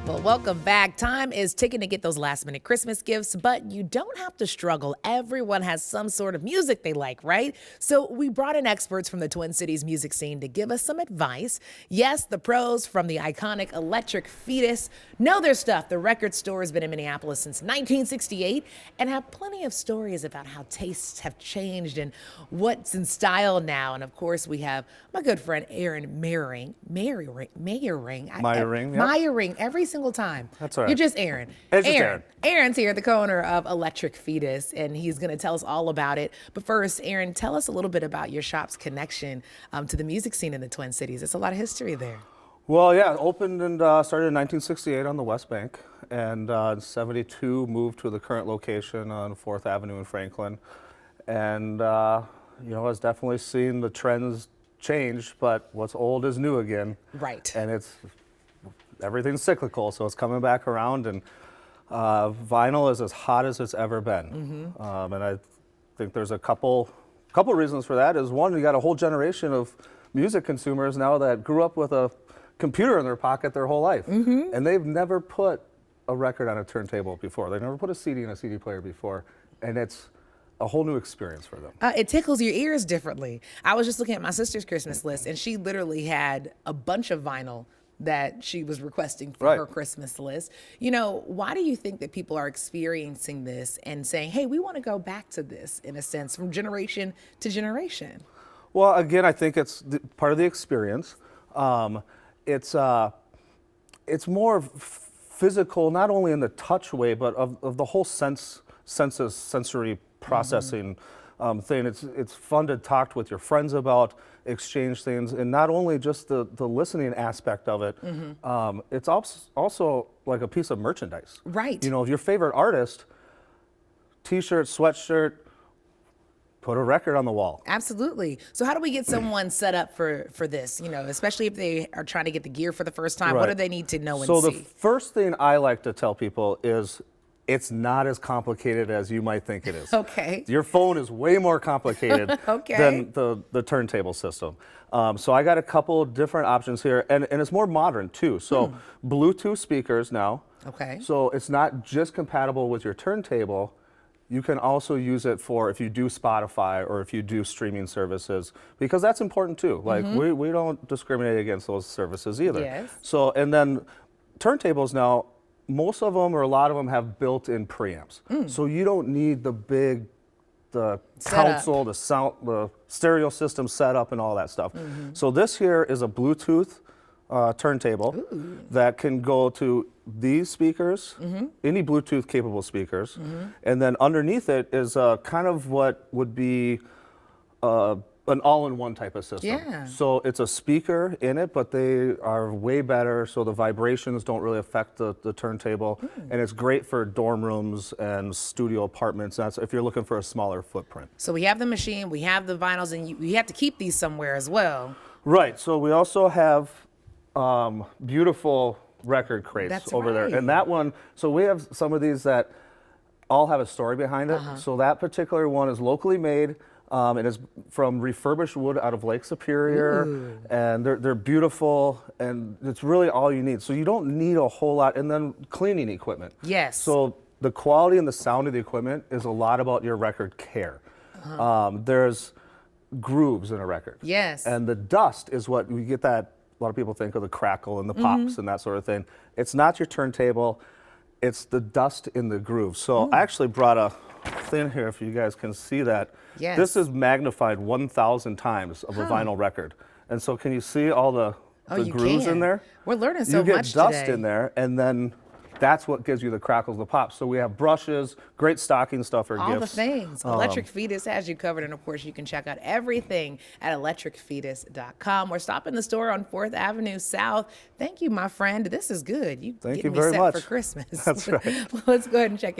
Well, welcome back. Time is ticking to get those last minute Christmas gifts, but you don't have to struggle. Everyone has some sort of music they like, right? So we brought in experts from the Twin Cities music scene to give us some advice. Yes, the pros from the iconic Electric Fetus know their stuff. The record store has been in Minneapolis since 1968 and have plenty of stories about how tastes have changed and what's in style now. And of course, we have my good friend Aaron Meyering. Meyering every single time. That's all right. You're just Aaron. It's just Aaron. Aaron's here, the co-owner of Electric Fetus, and he's going to tell us all about it. But first, Aaron, tell us a little bit about your shop's connection to the music scene in the Twin Cities. There's a lot of history there. Well, yeah, opened and started in 1968 on the West Bank, and in 72 moved to the current location on 4th Avenue in Franklin. And, has definitely seen the trends change, but what's old is new again. Right. And everything's cyclical, so it's coming back around, and vinyl is as hot as it's ever been. And I think there's a couple reasons for that. Is one, you got a whole generation of music consumers now that grew up with a computer in their pocket their whole life, and they've never put a record on a turntable before. They've never put a CD in a CD player before, and it's a whole new experience for them. It tickles your ears differently. I was just looking at my sister's Christmas list, and she literally had a bunch of vinyl that she was requesting for her Christmas list. Why do you think that people are experiencing this and saying, hey, we want to go back to this, in a sense, from generation to generation? Well, again, I think it's part of the experience. It's more physical, not only in the touch way, but of the whole sensory processing thing. It's fun to talk with your friends about, exchange things, and not only just the listening aspect of it. It's also like a piece of merchandise. Right. If your favorite artist, t-shirt, sweatshirt, put a record on the wall. Absolutely. So how do we get someone set up for this, especially if they are trying to get the gear for the first time? What do they need to know and see? So the first thing I like to tell people is it's not as complicated as you might think it is. Okay. Your phone is way more complicated than the turntable system. So I got a couple different options here, and it's more modern too. So Bluetooth speakers now. Okay. So it's not just compatible with your turntable. You can also use it for if you do Spotify or if you do streaming services, because that's important too. Like we don't discriminate against those services either. Yes. So, and then turntables now, most of them or a lot of them have built-in preamps. So you don't need the console, the sound, the stereo system setup and all that stuff. So this here is a Bluetooth turntable that can go to these speakers, any Bluetooth capable speakers, and then underneath it is kind of what would be an all-in-one type of system. Yeah. So it's a speaker in it, but they are way better, so the vibrations don't really affect the turntable, and it's great for dorm rooms and studio apartments. That's if you're looking for a smaller footprint. So we have the machine, we have the vinyls, and you have to keep these somewhere as well. Right. So we also have beautiful record crates over there, and that one. So we have some of these that all have a story behind it. So that particular one is locally made. And it's from refurbished wood out of Lake Superior, and they're beautiful, and it's really all you need. So you don't need a whole lot, and then cleaning equipment. Yes. So the quality and the sound of the equipment is a lot about your record care. There's grooves in a record. Yes. And the dust is what we get that a lot of people think of the crackle and the pops and that sort of thing. It's not your turntable, it's the dust in the groove. So I actually brought a thing here if you guys can see that. Yes. This is magnified 1,000 times of a vinyl record. And so can you see all the grooves in there? We're learning so much today. You get dust today. in there, and then that's what gives you the crackles, the pops. So we have brushes, great stocking stuffer gifts. All the things. Electric Fetus has you covered, and of course you can check out everything at electricfetus.com or stop in the store on 4th Avenue South. Thank you, my friend. This is good. Thank getting you very me set much for Christmas. That's right. Let's go ahead and check